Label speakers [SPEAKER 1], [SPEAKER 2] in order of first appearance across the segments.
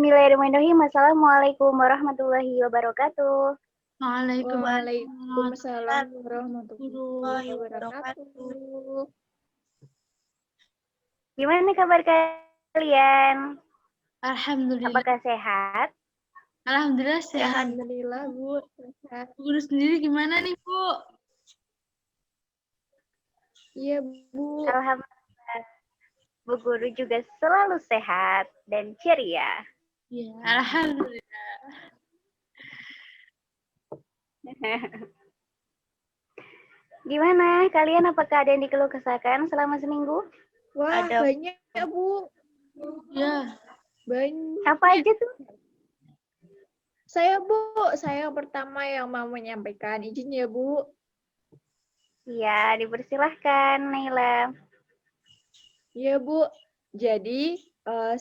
[SPEAKER 1] Bismillahirrahmanirrahim. Assalamualaikum warahmatullahi wabarakatuh.
[SPEAKER 2] Waalaikumsalam warahmatullahi wabarakatuh.
[SPEAKER 1] Gimana kabar kalian?
[SPEAKER 3] Alhamdulillah.
[SPEAKER 1] Apakah sehat?
[SPEAKER 3] Alhamdulillah sehat.
[SPEAKER 2] Alhamdulillah, Bu. Sehat.
[SPEAKER 3] Bu Guru sendiri gimana nih, Bu?
[SPEAKER 2] Iya, Bu.
[SPEAKER 1] Alhamdulillah. Bu Guru juga selalu sehat dan ceria.
[SPEAKER 3] Ya, alhamdulillah.
[SPEAKER 1] Gimana kalian? Apakah ada yang dikeluh kesahkan selama seminggu?
[SPEAKER 2] Wah, banyak ya, Bu.
[SPEAKER 3] Ya.
[SPEAKER 2] Banyak.
[SPEAKER 1] Apa aja tuh?
[SPEAKER 2] Saya, Bu. Saya pertama yang mau menyampaikan. Izin ya, Bu.
[SPEAKER 1] Ya, dipersilahkan, Naila.
[SPEAKER 2] Iya, Bu. Jadi,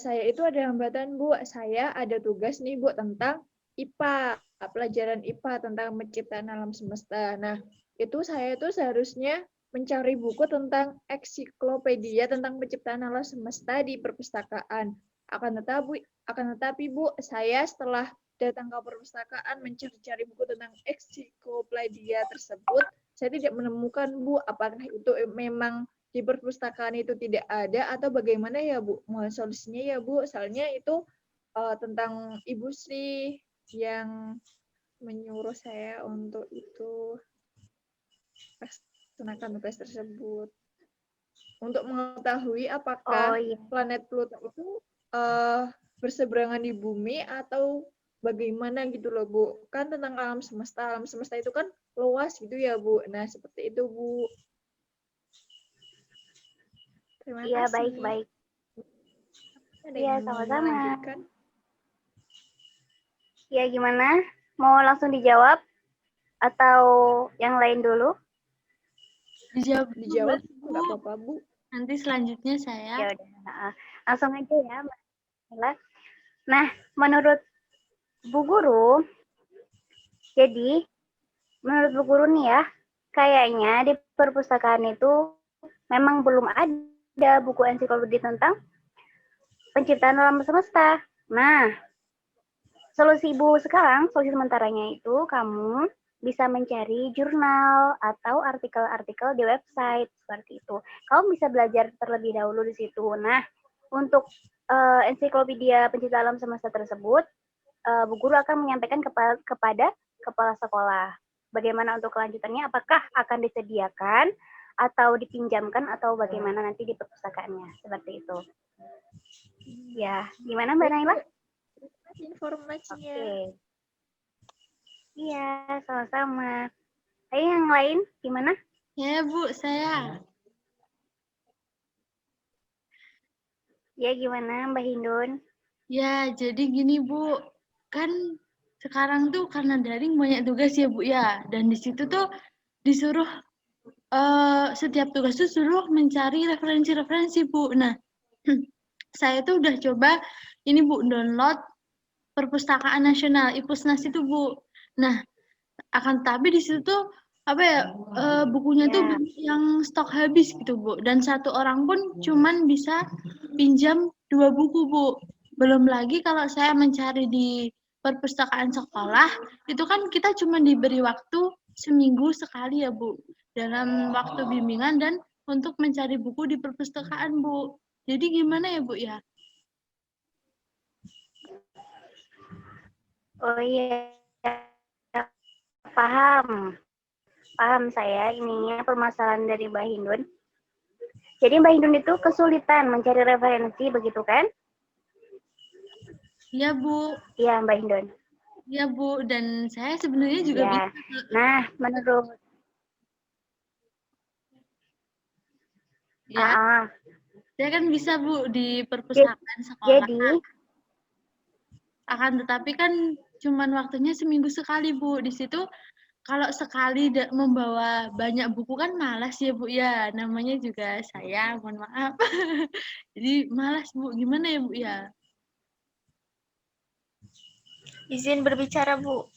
[SPEAKER 2] saya itu ada hambatan, Bu. Saya ada tugas nih, Bu, tentang IPA. Pelajaran IPA tentang penciptaan alam semesta. Nah, itu saya itu seharusnya mencari buku tentang ensiklopedia tentang penciptaan alam semesta di perpustakaan. Akan tetapi, Bu, saya setelah datang ke perpustakaan mencari-cari buku tentang ensiklopedia tersebut, saya tidak menemukan, Bu, apakah itu memang di perpustakaan itu tidak ada atau bagaimana ya, Bu? Mohon solusinya ya, Bu. Soalnya itu tentang Ibu Sri yang menyuruh saya untuk itu melaksanakan tugas tersebut. Untuk mengetahui apakah planet Pluto itu berseberangan di bumi atau bagaimana gitu loh, Bu. Kan tentang alam semesta. Alam semesta itu kan luas gitu ya, Bu. Nah, seperti itu, Bu. Terima kasih.
[SPEAKER 1] Iya, baik-baik. Iya, sama-sama. Ya, gimana? Mau langsung dijawab? Atau yang lain dulu?
[SPEAKER 2] Dijawab, nggak apa-apa, Bu.
[SPEAKER 3] Nanti selanjutnya saya.
[SPEAKER 1] Ya udah, langsung aja ya, Mbak Nila. Nah, menurut Bu Guru, jadi menurut Bu Guru nih ya, kayaknya di perpustakaan itu memang belum ada buku ensiklopedia tentang penciptaan alam semesta. Nah, solusi Ibu sekarang, solusi sementaranya itu kamu bisa mencari jurnal atau artikel-artikel di website seperti itu. Kamu bisa belajar terlebih dahulu di situ. Nah, untuk ensiklopedia penciptaan alam semesta tersebut, Bu Guru akan menyampaikan kepada kepala sekolah. Bagaimana untuk kelanjutannya? Apakah akan disediakan atau dipinjamkan atau bagaimana nanti di perpustakaannya? Seperti itu. Ya, gimana Mbak Naila?
[SPEAKER 2] Informasinya.
[SPEAKER 1] Oke. Iya, sama-sama. Ayo yang lain gimana?
[SPEAKER 3] Ya, Bu, saya.
[SPEAKER 1] Ya, gimana Mbak Hindun?
[SPEAKER 3] Ya, jadi gini, Bu. Kan sekarang tuh karena daring banyak tugas ya, Bu, ya. Dan di situ tuh disuruh setiap tugas tuh suruh mencari referensi-referensi, Bu. Nah, saya tuh udah coba ini, Bu, download Perpustakaan Nasional, IPUSNAS itu, Bu. Nah, akan tapi di situ tuh apa ya, bukunya tuh banyak yang stok habis gitu, Bu. Dan satu orang pun cuman bisa pinjam 2 buku, Bu. Belum lagi kalau saya mencari di perpustakaan sekolah, itu kan kita cuma diberi waktu seminggu sekali ya, Bu. Dalam waktu bimbingan dan untuk mencari buku di perpustakaan, Bu. Jadi gimana ya, Bu, ya?
[SPEAKER 1] Oh iya, paham saya ininya permasalahan dari Mbak Hindun. Jadi Mbak Hindun itu kesulitan mencari referensi, begitu kan?
[SPEAKER 3] Iya, Bu.
[SPEAKER 1] Iya, Mbak Hindun.
[SPEAKER 3] Iya, Bu. Dan saya sebenarnya juga
[SPEAKER 1] bisa. Nah, menurut
[SPEAKER 3] ya, saya kan bisa, Bu, di perpustakaan sekolah.
[SPEAKER 1] Jadi,
[SPEAKER 3] akan tetapi kan cuman waktunya seminggu sekali, Bu. Di situ kalau sekali membawa banyak buku kan malas ya, Bu, ya. Namanya juga saya, mohon maaf. Jadi malas, Bu. Gimana ya, Bu, ya?
[SPEAKER 4] Izin berbicara, Bu.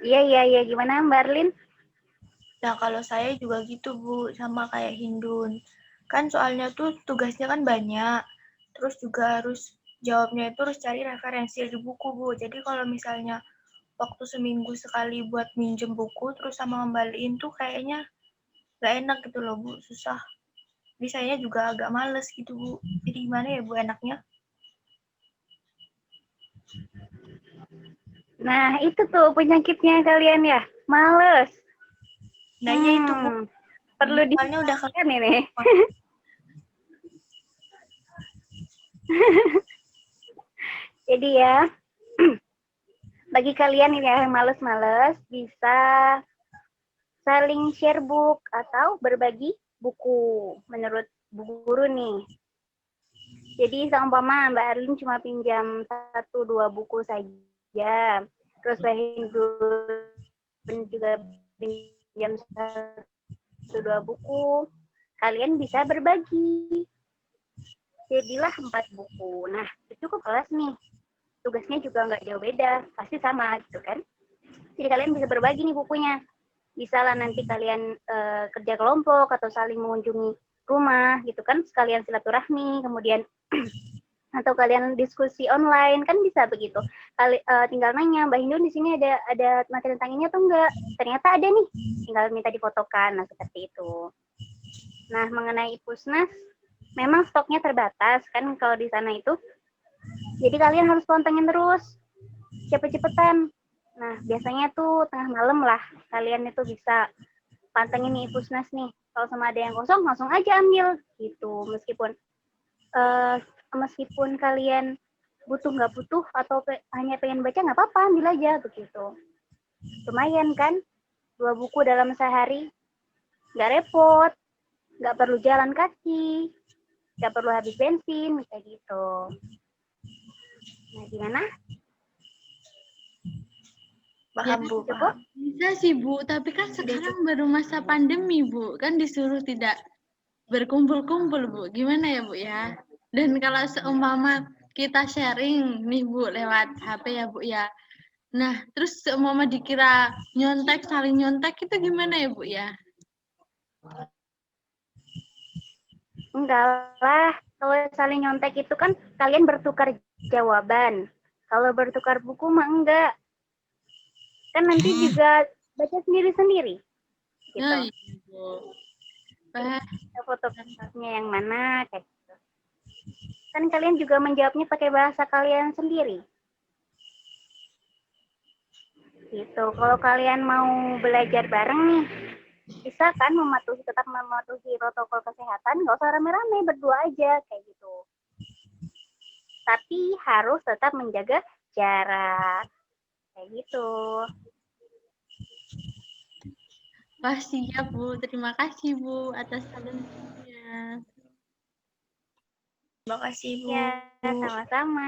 [SPEAKER 1] Iya. Gimana, Mbak Arlin?
[SPEAKER 4] Nah, kalau saya juga gitu, Bu. Sama kayak Hindun. Kan soalnya tuh tugasnya kan banyak. Terus juga harus jawabnya itu harus cari referensi di buku, Bu. Jadi kalau misalnya waktu seminggu sekali buat minjem buku terus sama ngembaliin tuh kayaknya nggak enak gitu loh, Bu. Susah. Jadi saya juga agak males gitu, Bu. Jadi gimana ya, Bu, enaknya?
[SPEAKER 1] Nah, itu tuh penyakitnya kalian ya, males.
[SPEAKER 4] Nah, iya itu, Bu.
[SPEAKER 1] Perlu
[SPEAKER 4] Soalnya udah
[SPEAKER 1] diperhatikan ini. Jadi ya, bagi kalian yang males-males, bisa saling share book atau berbagi buku menurut Bu Guru nih. Jadi seumpama Mbak Arlin cuma pinjam 1-2 buku saja, terus Mbak Hindu juga pinjam 1-2 buku, kalian bisa berbagi. Jadilah 4 buku. Nah, cukup kelas nih. Tugasnya juga nggak jauh beda, pasti sama gitu kan. Jadi kalian bisa berbagi nih bukunya. Bisa lah nanti kalian kerja kelompok atau saling mengunjungi rumah gitu kan, sekalian silaturahmi, kemudian atau kalian diskusi online kan bisa begitu. Tinggal nanya, Mbak Hindu di sini ada materi tentang ini atau enggak? Ternyata ada nih, tinggal minta difotokan, nah seperti itu. Nah, mengenai Pusnas, memang stoknya terbatas kan kalau di sana itu. Jadi kalian harus pantengin terus, cepet-cepetan. Nah, biasanya tuh tengah malam lah kalian itu bisa pantengin nih Pusnas nih. Kalau sama ada yang kosong, langsung aja ambil gitu. Meskipun kalian nggak butuh atau hanya pengen baca, nggak apa-apa, ambil aja begitu. Lumayan kan, 2 buku dalam sehari, nggak repot, nggak perlu jalan kaki, nggak perlu habis bensin, kayak gitu. Nah, gimana?
[SPEAKER 4] Paham, Bu,
[SPEAKER 1] Cukup?
[SPEAKER 4] paham.
[SPEAKER 3] Bisa sih, Bu. Tapi kan sekarang baru masa pandemi, Bu. Kan disuruh tidak berkumpul-kumpul, Bu. Gimana ya, Bu ya? Dan kalau seumpama kita sharing nih, Bu, lewat HP ya, Bu ya. Nah, terus seumpama dikira nyontek, saling nyontek itu gimana ya, Bu ya?
[SPEAKER 1] Enggak lah, kalau saling nyontek itu kan kalian bertukar jawaban. Kalau bertukar buku mah enggak. Kan nanti juga baca sendiri-sendiri. Gitu.
[SPEAKER 3] Oh, iya, Bu. Wah,
[SPEAKER 1] Fotonya yang mana, kayak gitu. Kan kalian juga menjawabnya pakai bahasa kalian sendiri. Gitu. Kalau kalian mau belajar bareng nih, bisa kan tetap mematuhi protokol kesehatan, nggak usah rame-rame, berdua aja, kayak gitu. Tapi harus tetap menjaga jarak, kayak gitu.
[SPEAKER 3] wah, siap, Bu. Terima kasih, Bu, atas sarannya.
[SPEAKER 4] Terima kasih, Bu.
[SPEAKER 1] Ya, sama-sama.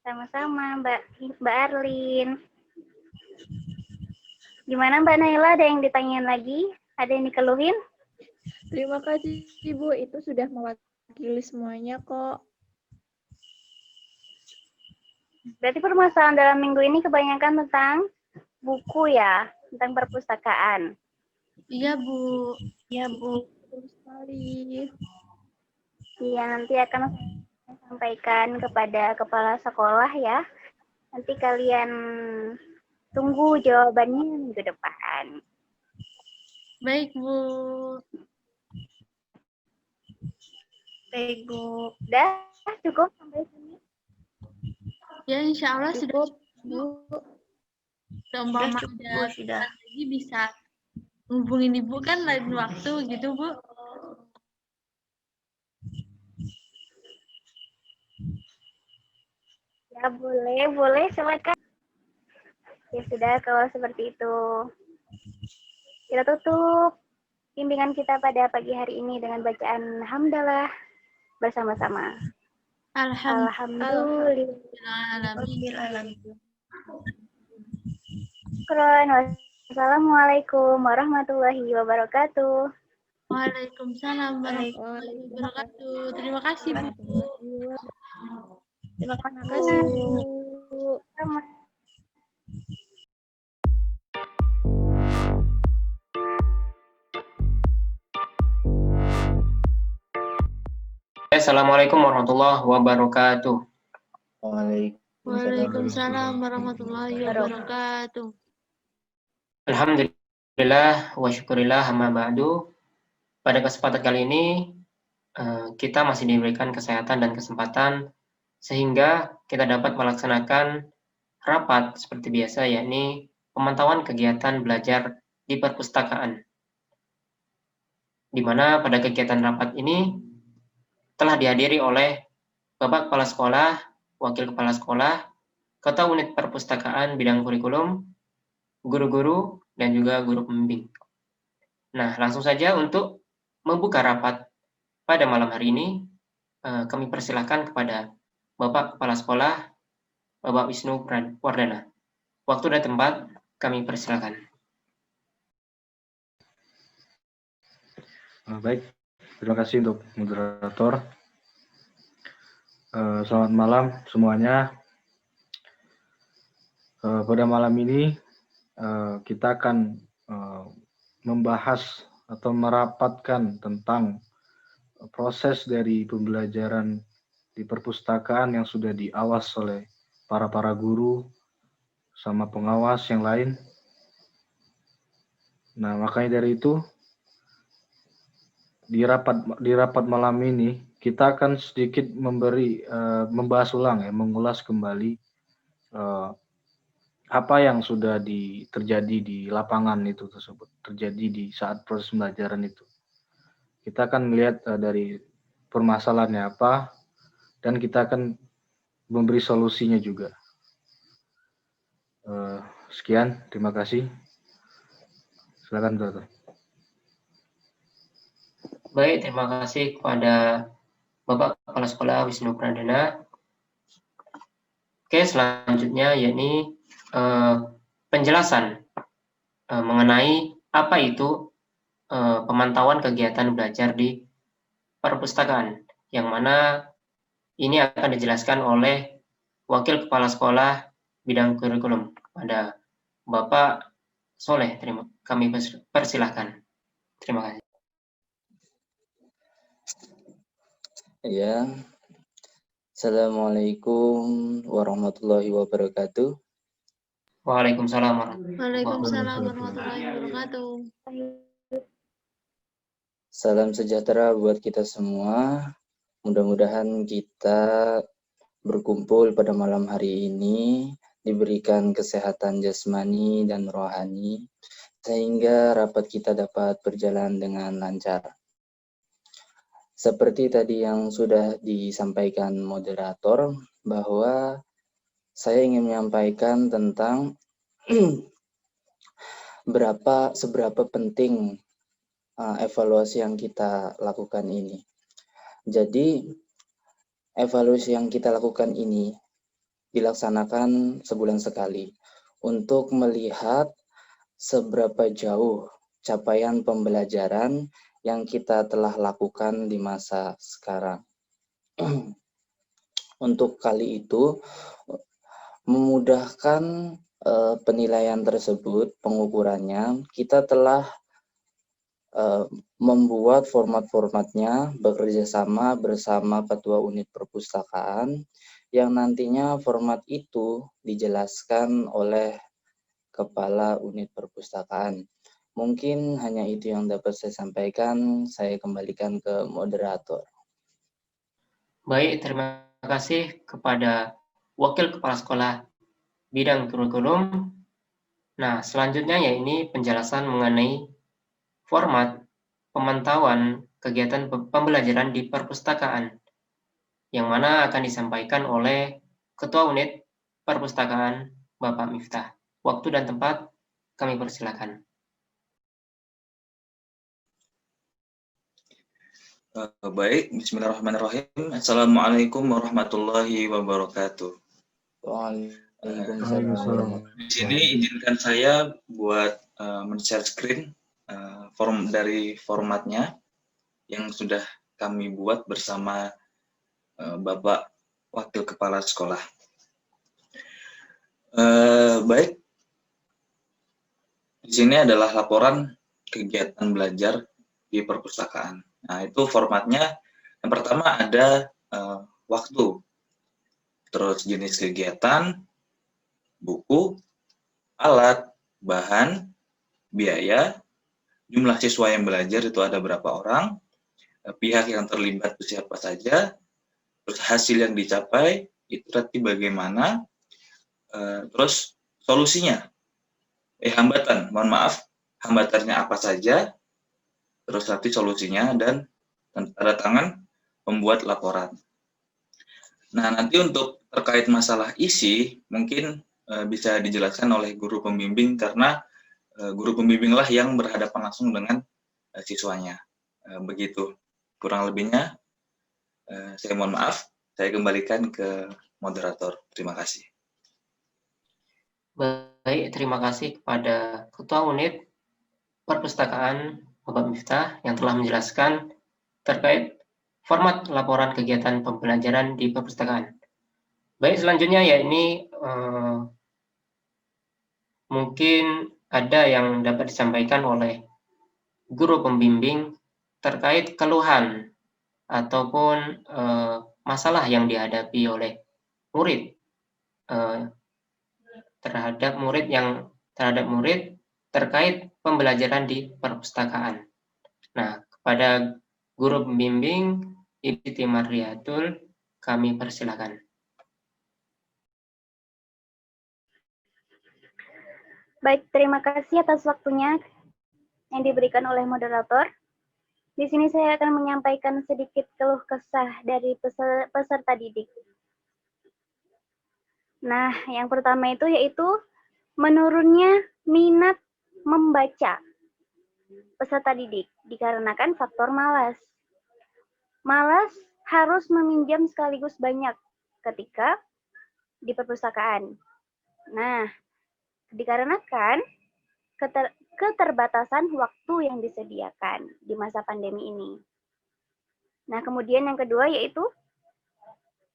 [SPEAKER 1] Sama-sama, Mbak Arlin. Gimana Mbak Naila, ada yang ditanyain lagi? Ada yang dikeluhin?
[SPEAKER 2] Terima kasih Ibu, itu sudah mewakili semuanya kok.
[SPEAKER 1] Berarti permasalahan dalam minggu ini kebanyakan tentang buku ya, tentang perpustakaan.
[SPEAKER 3] Iya, Bu.
[SPEAKER 4] Iya, Bu.
[SPEAKER 2] Betul sekali.
[SPEAKER 1] Iya, nanti akan saya sampaikan kepada kepala sekolah ya. Nanti kalian tunggu jawabannya minggu depan.
[SPEAKER 3] Baik, Bu.
[SPEAKER 4] Baik, Bu.
[SPEAKER 1] Udah, cukup sampai sini.
[SPEAKER 3] Ya, insya Allah sudah
[SPEAKER 2] Cukup, Bu.
[SPEAKER 3] seumpama
[SPEAKER 4] Sudah cukup, Bu,
[SPEAKER 3] ada
[SPEAKER 4] sudah.
[SPEAKER 3] lagi bisa hubungin Ibu kan lain waktu gitu, Bu.
[SPEAKER 1] Ya boleh, silakan. Ya sudah, kalau seperti itu. Kita tutup bimbingan kita pada pagi hari ini dengan bacaan hamdalah bersama-sama. Alhamdulillah. Wassalamualaikum warahmatullahi wabarakatuh.
[SPEAKER 3] Waalaikumsalam warahmatullahi wabarakatuh. Terima kasih, Bu.
[SPEAKER 4] Terima
[SPEAKER 2] Terima kasih Bu.
[SPEAKER 1] Sama.
[SPEAKER 5] Assalamualaikum warahmatullahi wabarakatuh.
[SPEAKER 3] Waalaikumsalam warahmatullahi wabarakatuh.
[SPEAKER 5] Alhamdulillah wa syukurillah amma ba'du. Pada kesempatan kali ini kita masih diberikan kesehatan dan kesempatan sehingga kita dapat melaksanakan rapat seperti biasa, yakni pemantauan kegiatan belajar di perpustakaan. Di mana pada kegiatan rapat ini telah dihadiri oleh Bapak Kepala Sekolah, Wakil Kepala Sekolah, Ketua Unit Perpustakaan bidang kurikulum, guru-guru, dan juga guru pembimbing. Nah, langsung saja untuk membuka rapat pada malam hari ini, kami persilahkan kepada Bapak Kepala Sekolah, Bapak Wisnu Wardana. Waktu dan tempat kami persilahkan.
[SPEAKER 6] Baik, terima kasih untuk moderator. Selamat malam semuanya. Pada malam ini kita akan membahas atau merapatkan tentang proses dari pembelajaran di perpustakaan yang sudah diawas oleh para guru sama pengawas yang lain. Nah, makanya dari itu di rapat malam ini kita akan sedikit membahas ulang ya, mengulas kembali apa yang sudah terjadi di lapangan itu tersebut, terjadi di saat proses pembelajaran itu. Kita akan melihat dari permasalahannya apa, dan kita akan memberi solusinya juga. Sekian, terima kasih. Silakan, Dr.
[SPEAKER 5] Baik, terima kasih kepada Bapak Kepala Sekolah Wisnu Wardana. Oke, selanjutnya yakni penjelasan mengenai apa itu pemantauan kegiatan belajar di perpustakaan, yang mana ini akan dijelaskan oleh Wakil Kepala Sekolah bidang kurikulum, pada Bapak Soleh. Kami persilahkan. Terima kasih.
[SPEAKER 7] Ya, Assalamualaikum warahmatullahi wabarakatuh.
[SPEAKER 5] Waalaikumsalam
[SPEAKER 3] warahmatullahi wabarakatuh.
[SPEAKER 7] Salam sejahtera buat kita semua. Mudah-mudahan kita berkumpul pada malam hari ini diberikan kesehatan jasmani dan rohani, sehingga rapat kita dapat berjalan dengan lancar. Seperti tadi yang sudah disampaikan moderator, bahwa saya ingin menyampaikan tentang seberapa penting evaluasi yang kita lakukan ini. Jadi, evaluasi yang kita lakukan ini dilaksanakan sebulan sekali untuk melihat seberapa jauh capaian pembelajaran yang kita telah lakukan di masa sekarang. Untuk kali itu, memudahkan penilaian tersebut, pengukurannya, kita telah membuat format-formatnya bekerja sama bersama Ketua Unit Perpustakaan, yang nantinya format itu dijelaskan oleh Kepala Unit Perpustakaan. Mungkin hanya itu yang dapat saya sampaikan. Saya kembalikan ke moderator.
[SPEAKER 5] Baik, terima kasih kepada Wakil Kepala Sekolah bidang kurikulum. Nah, selanjutnya yakni penjelasan mengenai format pemantauan kegiatan pembelajaran di perpustakaan, yang mana akan disampaikan oleh Ketua Unit Perpustakaan Bapak Miftah. Waktu dan tempat kami persilakan.
[SPEAKER 8] Baik, bismillahirrahmanirrahim. Assalamualaikum warahmatullahi wabarakatuh.
[SPEAKER 7] Waalaikumsalam.
[SPEAKER 8] Di sini izinkan saya buat men-share screen dari formatnya yang sudah kami buat bersama Bapak Wakil Kepala Sekolah. Baik, di sini adalah laporan kegiatan belajar di perpustakaan. Nah, itu formatnya Yang pertama ada waktu, terus jenis kegiatan, buku, alat, bahan, biaya, jumlah siswa yang belajar itu ada berapa orang, pihak yang terlibat itu siapa saja, terus hasil yang dicapai itu nanti bagaimana, terus solusinya, hambatan, mohon maaf, hambatannya apa saja, terus nanti solusinya, dan tanda tangan pembuat laporan. Nah, nanti untuk terkait masalah isi, mungkin bisa dijelaskan oleh guru pembimbing, karena guru pembimbinglah yang berhadapan langsung dengan siswanya. Begitu kurang lebihnya. Saya mohon maaf, saya kembalikan ke moderator. Terima kasih.
[SPEAKER 5] Baik, terima kasih kepada Ketua Unit Perpustakaan Bapak Miftah yang telah menjelaskan terkait format laporan kegiatan pembelajaran di perpustakaan. Baik, selanjutnya yakni mungkin ada yang dapat disampaikan oleh guru pembimbing terkait keluhan ataupun masalah yang dihadapi oleh murid terhadap murid terkait pembelajaran di perpustakaan. Nah, kepada guru pembimbing Ibu Siti Mardiatul, kami persilakan.
[SPEAKER 1] Baik, terima kasih atas waktunya yang diberikan oleh moderator. Di sini saya akan menyampaikan sedikit keluh kesah dari peserta didik. Nah, yang pertama itu yaitu menurunnya minat membaca peserta didik dikarenakan faktor malas. Malas harus meminjam sekaligus banyak ketika di perpustakaan. Nah, dikarenakan keterbatasan waktu yang disediakan di masa pandemi ini. Nah, kemudian yang kedua yaitu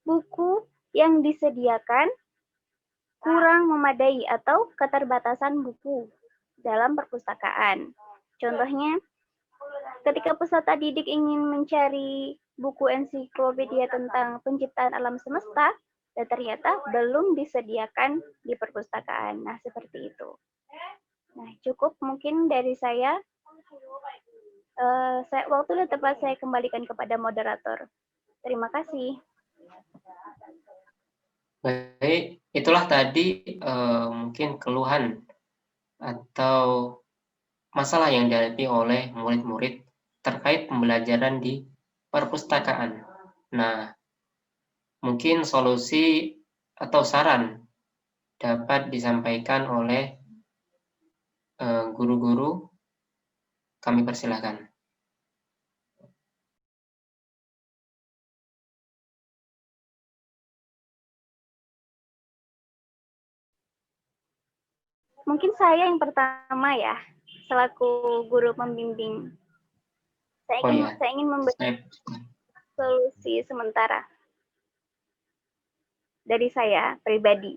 [SPEAKER 1] buku yang disediakan kurang memadai atau keterbatasan buku dalam perpustakaan. Contohnya, ketika peserta didik ingin mencari buku ensiklopedia tentang penciptaan alam semesta, dan ternyata belum disediakan di perpustakaan. Nah, seperti itu. Nah, cukup mungkin dari saya. Waktu sudah tepat saya kembalikan kepada moderator. Terima kasih.
[SPEAKER 5] Baik, itulah tadi mungkin keluhan atau masalah yang dihadapi oleh murid-murid terkait pembelajaran di perpustakaan. Nah, mungkin solusi atau saran dapat disampaikan oleh guru-guru. Kami persilahkan.
[SPEAKER 1] Mungkin saya yang pertama ya, selaku guru pembimbing. Saya ingin memberikan solusi sementara dari saya pribadi.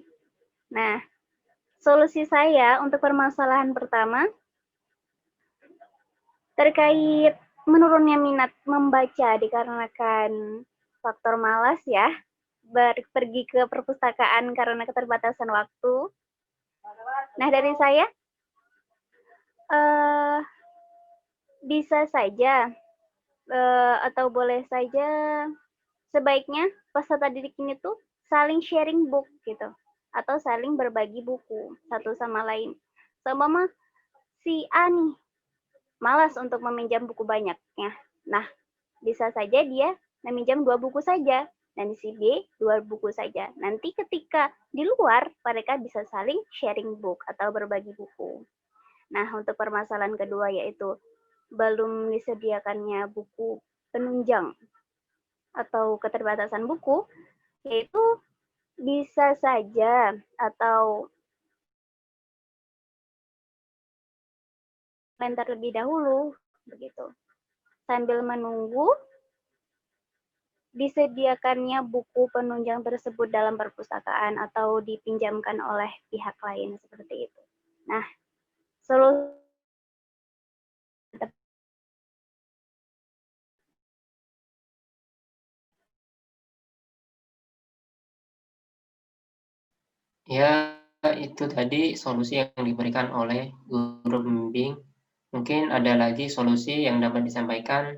[SPEAKER 1] Nah, solusi saya untuk permasalahan pertama terkait menurunnya minat membaca dikarenakan faktor malas ya, pergi ke perpustakaan karena keterbatasan waktu. Nah, dari saya bisa saja atau boleh saja sebaiknya peserta didik ini tuh saling sharing book gitu, atau saling berbagi buku satu sama lain. Seumpama si A nih malas untuk meminjam buku banyaknya. Nah, bisa saja dia meminjam 2 buku saja, dan si B 2 buku saja. Nanti ketika di luar, mereka bisa saling sharing book atau berbagi buku. Nah, untuk permasalahan kedua yaitu belum disediakannya buku penunjang atau keterbatasan buku, yaitu bisa saja atau terlebih dahulu begitu. Sambil menunggu disediakannya buku penunjang tersebut dalam perpustakaan atau dipinjamkan oleh pihak lain seperti itu. Nah, solusi
[SPEAKER 5] Ya, itu tadi solusi yang diberikan oleh guru pembimbing. Mungkin ada lagi solusi yang dapat disampaikan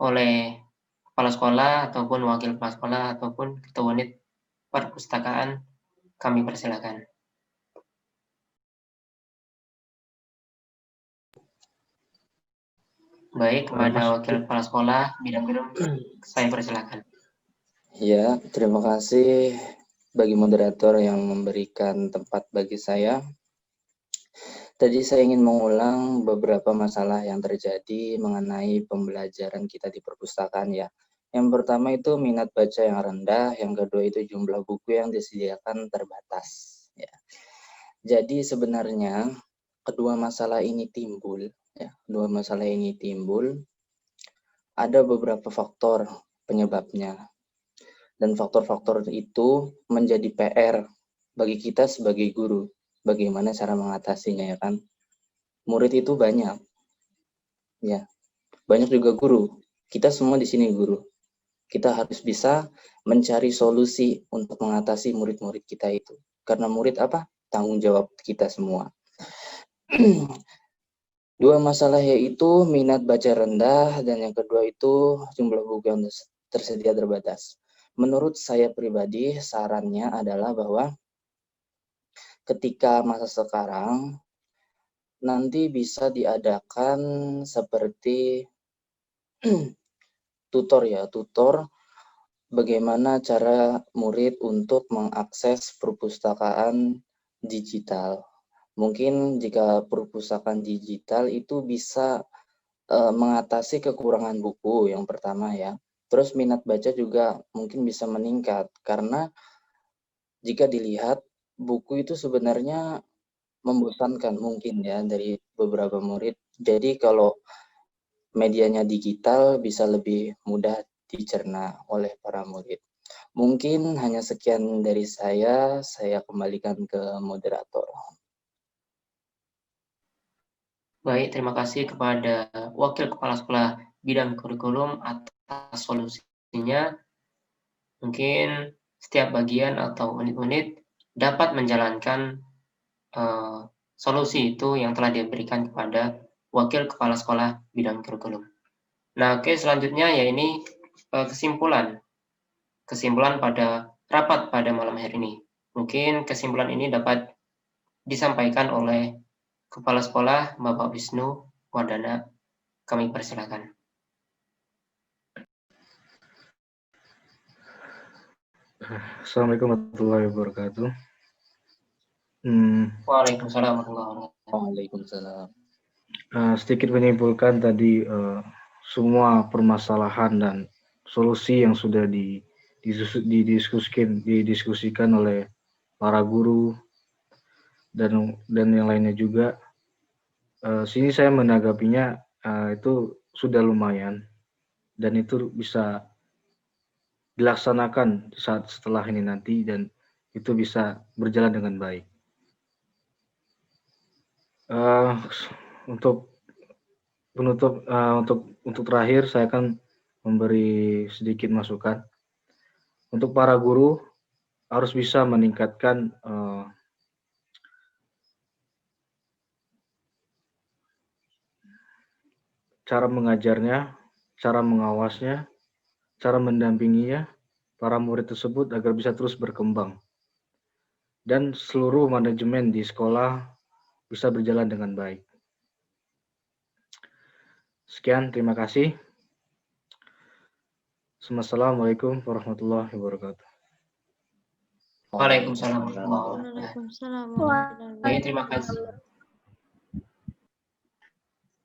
[SPEAKER 5] oleh kepala sekolah ataupun wakil kepala sekolah ataupun ketua unit perpustakaan. Kami persilakan. Baik, kepada wakil kepala sekolah bidang biru, saya persilakan.
[SPEAKER 7] Ya, terima kasih bagi moderator yang memberikan tempat bagi saya. Tadi saya ingin mengulang beberapa masalah yang terjadi mengenai pembelajaran kita di perpustakaan ya. Yang pertama itu minat baca yang rendah, yang kedua itu jumlah buku yang disediakan terbatas. Ya. Jadi sebenarnya kedua masalah ini timbul, ada beberapa faktor penyebabnya. Dan faktor-faktor itu menjadi PR bagi kita sebagai guru. Bagaimana cara mengatasinya ya kan? Murid itu banyak. Ya. Banyak juga guru. Kita semua di sini guru. Kita harus bisa mencari solusi untuk mengatasi murid-murid kita itu. Karena murid apa? Tanggung jawab kita semua. Dua masalah yaitu minat baca rendah dan yang kedua itu jumlah buku yang tersedia terbatas. Menurut saya pribadi sarannya adalah bahwa ketika masa sekarang nanti bisa diadakan seperti tutor bagaimana cara murid untuk mengakses perpustakaan digital. Mungkin jika perpustakaan digital itu bisa mengatasi kekurangan buku yang pertama ya. Terus minat baca juga mungkin bisa meningkat karena jika dilihat buku itu sebenarnya membosankan mungkin ya dari beberapa murid. Jadi kalau medianya digital bisa lebih mudah dicerna oleh para murid. Mungkin hanya sekian dari saya kembalikan ke moderator.
[SPEAKER 5] Baik, terima kasih kepada wakil kepala sekolah bidang kurikulum atas solusinya. Mungkin setiap bagian atau unit-unit dapat menjalankan solusi itu yang telah diberikan kepada wakil kepala sekolah bidang kurikulum. Nah, oke, selanjutnya ya ini kesimpulan pada rapat pada malam hari ini. Mungkin kesimpulan ini dapat disampaikan oleh Kepala Sekolah Bapak Wisnu Wardana. Kami persilakan.
[SPEAKER 6] Assalamualaikum warahmatullahi wabarakatuh.
[SPEAKER 5] Waalaikumsalam warahmatullahi wabarakatuh.
[SPEAKER 7] Waalaikumsalam.
[SPEAKER 6] Sedikit menyimpulkan tadi semua permasalahan dan solusi yang sudah didiskusikan oleh para guru dan yang lainnya juga. Sini saya menanggapinya itu sudah lumayan dan itu bisa dilaksanakan saat setelah ini nanti dan itu bisa berjalan dengan baik. Untuk penutup, untuk terakhir saya akan memberi sedikit masukan. Untuk para guru harus bisa meningkatkan cara mengajarnya, cara mengawasnya, cara mendampinginya para murid tersebut agar bisa terus berkembang. Dan seluruh manajemen di sekolah bisa berjalan dengan baik. Sekian, terima kasih. Assalamualaikum warahmatullahi wabarakatuh.
[SPEAKER 5] Waalaikumsalam warahmatullahi wabarakatuh. Baik, terima kasih.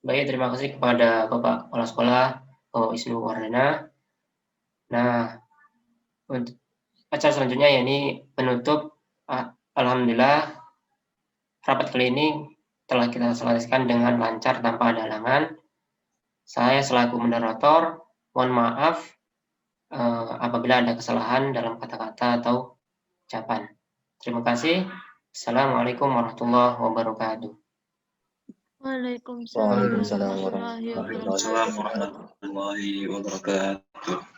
[SPEAKER 5] Baik, terima kasih kepada Bapak Kepala Sekolah Bapak Wisnu Wardana. Nah, untuk acara selanjutnya ya ini penutup. Alhamdulillah rapat kali ini telah kita selesaikan dengan lancar tanpa ada halangan. Saya selaku moderator mohon maaf apabila ada kesalahan dalam kata-kata atau ucapan. Terima kasih. Assalamualaikum warahmatullahi wabarakatuh.
[SPEAKER 3] Waalaikumsalam warahmatullahi wabarakatuh.
[SPEAKER 8] Waalaikumsalam warahmatullahi wabarakatuh.